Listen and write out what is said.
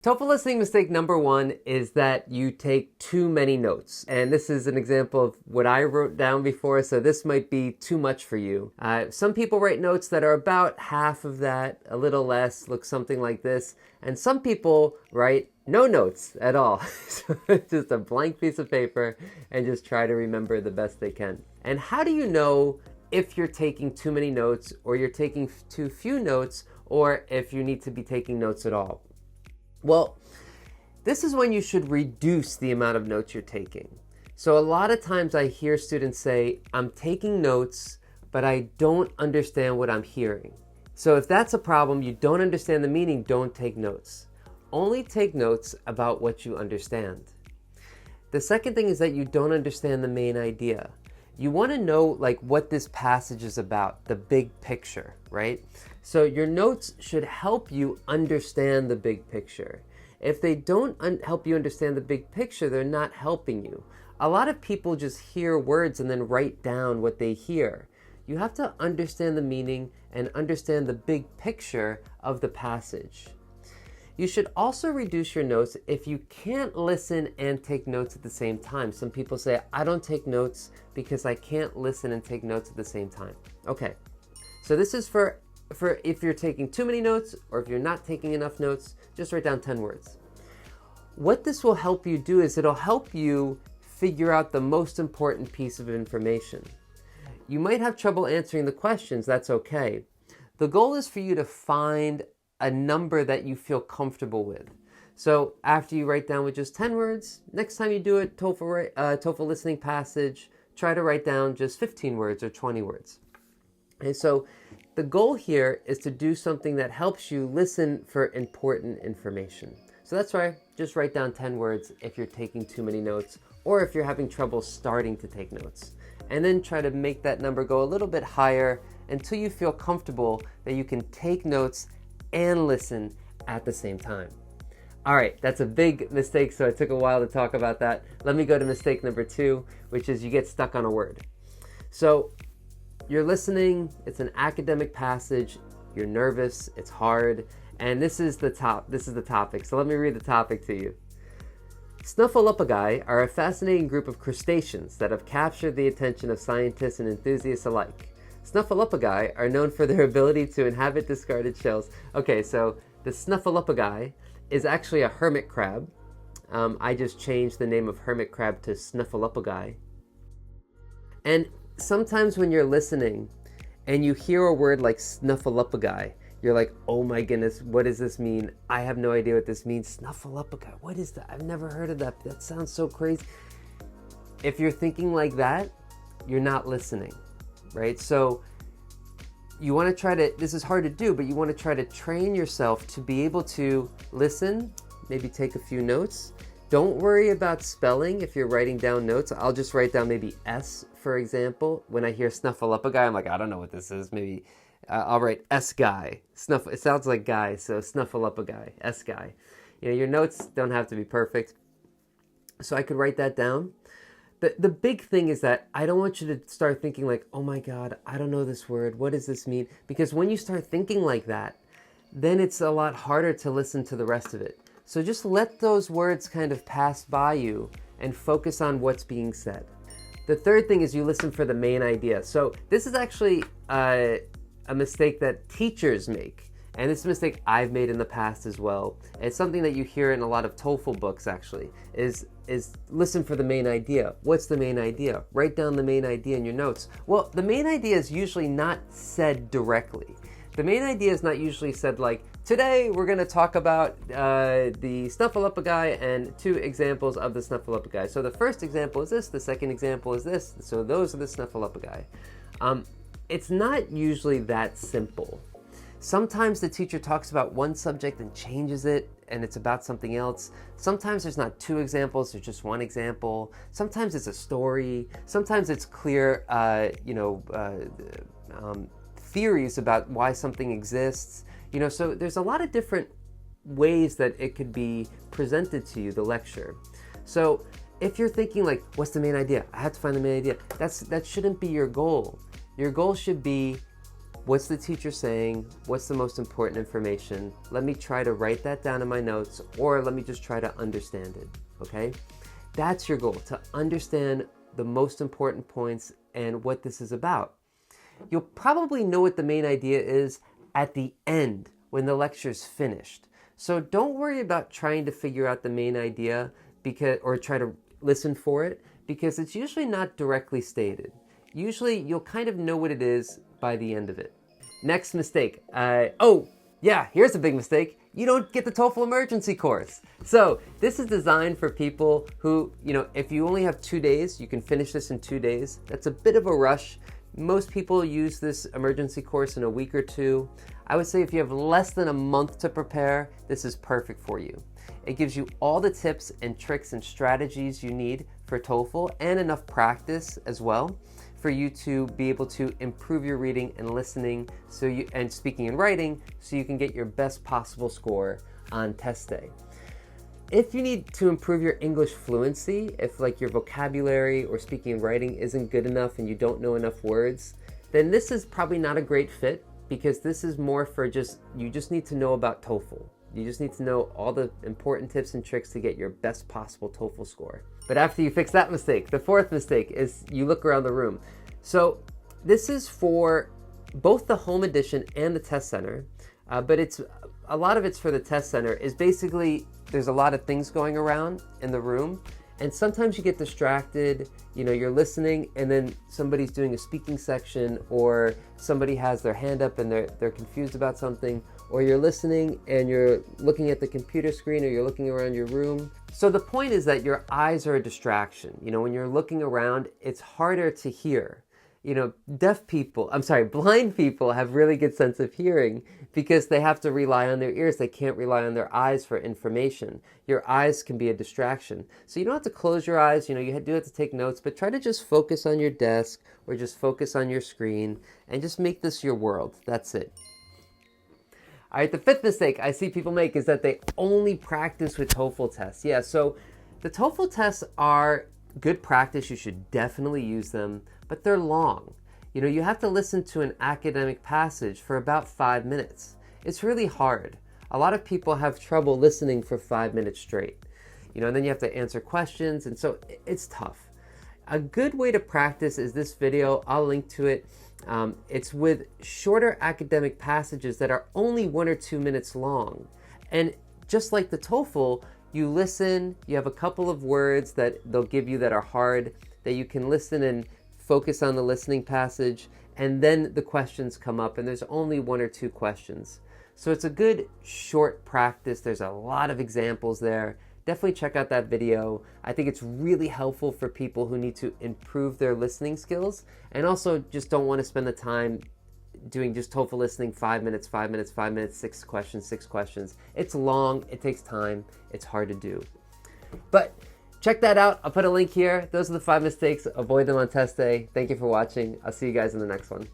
TOEFL listening mistake number one is that you take too many notes. And this is an example of what I wrote down before, so this might be too much for you. Some people write notes that are about half of that, a little less, looks something like this. And some people write no notes at all. So it's just a blank piece of paper and just try to remember the best they can. And how do you know if you're taking too many notes, or you're taking too few notes, or if you need to be taking notes at all? Well, this is when you should reduce the amount of notes you're taking. So a lot of times I hear students say, I'm taking notes, but I don't understand what I'm hearing. So if that's a problem, you don't understand the meaning, don't take notes. Only take notes about what you understand. The second thing is that you don't understand the main idea. You want to know what this passage is about, the big picture, right? So your notes should help you understand the big picture. If they don't help you understand the big picture, they're not helping you. A lot of people just hear words and then write down what they hear. You have to understand the meaning and understand the big picture of the passage. You should also reduce your notes if you can't listen and take notes at the same time. Some people say, I don't take notes because I can't listen and take notes at the same time. Okay, so this is for if you're taking too many notes, or if you're not taking enough notes, just write down 10 words. What this will help you do is it'll help you figure out the most important piece of information. You might have trouble answering the questions, that's okay. The goal is for you to find a number that you feel comfortable with. So after you write down with just 10 words, next time you do a TOEFL listening passage, try to write down just 15 words or 20 words. And so the goal here is to do something that helps you listen for important information. So that's why just write down 10 words if you're taking too many notes, or if you're having trouble starting to take notes. And then try to make that number go a little bit higher until you feel comfortable that you can take notes and listen at the same time. All right, that's a big mistake, so it took a while to talk about that. Let me go to mistake number two, which is you get stuck on a word. So you're listening, it's an academic passage, you're nervous, it's hard, and this is the topic. So let me read the topic to you. Snuffleupagai are a fascinating group of crustaceans that have captured the attention of scientists and enthusiasts alike. Snuffleupagai are known for their ability to inhabit discarded shells. Okay, so the Snuffleupagai is actually a hermit crab. I just changed the name of hermit crab to Snuffleupagai. And sometimes when you're listening and you hear a word like Snuffleupagai, you're like, oh my goodness, what does this mean? I have no idea what this means. Snuffleupagai, what is that? I've never heard of that. That sounds so crazy. If you're thinking like that, you're not listening. Right? So you want to try to, this is hard to do, but you want to try to train yourself to be able to listen, maybe take a few notes. Don't worry about spelling if you're writing down notes. I'll just write down maybe S, for example. When I hear Snuffleupagai, I'm like, I don't know what this is. Maybe I'll write S guy. It sounds like guy, so Snuffleupagai, S guy. You know, your notes don't have to be perfect. So I could write that down. The big thing is that I don't want you to start thinking like, oh my God, I don't know this word. What does this mean? Because when you start thinking like that, then it's a lot harder to listen to the rest of it. So just let those words kind of pass by you and focus on what's being said. The third thing is you listen for the main idea. So this is actually a mistake that teachers make. And this is a mistake I've made in the past as well. It's something that you hear in a lot of TOEFL books actually, is listen for the main idea. What's the main idea? Write down the main idea in your notes. Well, the main idea is usually not said directly. The main idea is not usually said like, today we're going to talk about the Snuffleupagai and 2 examples of the Snuffleupagai. So the first example is this, the second example is this. So those are the Snuffleupagai. It's not usually that simple. Sometimes the teacher talks about one subject and changes it, and it's about something else. Sometimes there's not 2 examples, there's just 1 example. Sometimes it's a story. Sometimes it's clear, theories about why something exists. So there's a lot of different ways that it could be presented to you, the lecture. So if you're thinking like, what's the main idea? I have to find the main idea. That shouldn't be your goal. Your goal should be, What's the teacher saying? What's the most important information? Let me try to write that down in my notes, or let me just try to understand it, okay? That's your goal, to understand the most important points and what this is about. You'll probably know what the main idea is at the end when the lecture's finished. So don't worry about trying to figure out the main idea or try to listen for it, because it's usually not directly stated. Usually you'll kind of know what it is by the end of it. Next mistake. Here's a big mistake. You don't get the TOEFL emergency course. So this is designed for people who, if you only have 2 days, you can finish this in 2 days. That's a bit of a rush. Most people use this emergency course in a week or two. I would say if you have less than a month to prepare, this is perfect for you. It gives you all the tips and tricks and strategies you need for TOEFL and enough practice as well for you to be able to improve your reading and listening and speaking and writing so you can get your best possible score on test day. If you need to improve your English fluency, if like your vocabulary or speaking and writing isn't good enough and you don't know enough words, then this is probably not a great fit, because this is more for you just need to know about TOEFL. You just need to know all the important tips and tricks to get your best possible TOEFL score. But after you fix that mistake, the fourth mistake is you look around the room. So this is for both the home edition and the test center, but a lot of it's for the test center. Is basically there's a lot of things going around in the room, and sometimes you get distracted. You're listening and then somebody's doing a speaking section, or somebody has their hand up and they're confused about something, or you're listening and you're looking at the computer screen, or you're looking around your room. So the point is that your eyes are a distraction. When you're looking around, it's harder to hear. Blind people have really good sense of hearing because they have to rely on their ears. They can't rely on their eyes for information. Your eyes can be a distraction. So you don't have to close your eyes. You do have to take notes, but try to just focus on your desk or just focus on your screen and just make this your world. That's it. All right, the fifth mistake I see people make is that they only practice with TOEFL tests. Yeah, so the TOEFL tests are good practice. You should definitely use them, but they're long. You have to listen to an academic passage for about 5 minutes. It's really hard. A lot of people have trouble listening for 5 minutes straight. And then you have to answer questions, and so it's tough. A good way to practice is this video. I'll link to it. It's with shorter academic passages that are only 1 or 2 minutes long. And just like the TOEFL, you listen, you have a couple of words that they'll give you that are hard, that you can listen and focus on the listening passage, and then the questions come up, and there's only 1 or 2 questions. So it's a good short practice. There's a lot of examples there. Definitely check out that video. I think it's really helpful for people who need to improve their listening skills and also just don't want to spend the time doing just TOEFL listening 5 minutes, 5 minutes, 5 minutes, 6 questions, 6 questions. It's long, it takes time, it's hard to do. But check that out. I'll put a link here. Those are the 5 mistakes. Avoid them on test day. Thank you for watching. I'll see you guys in the next one.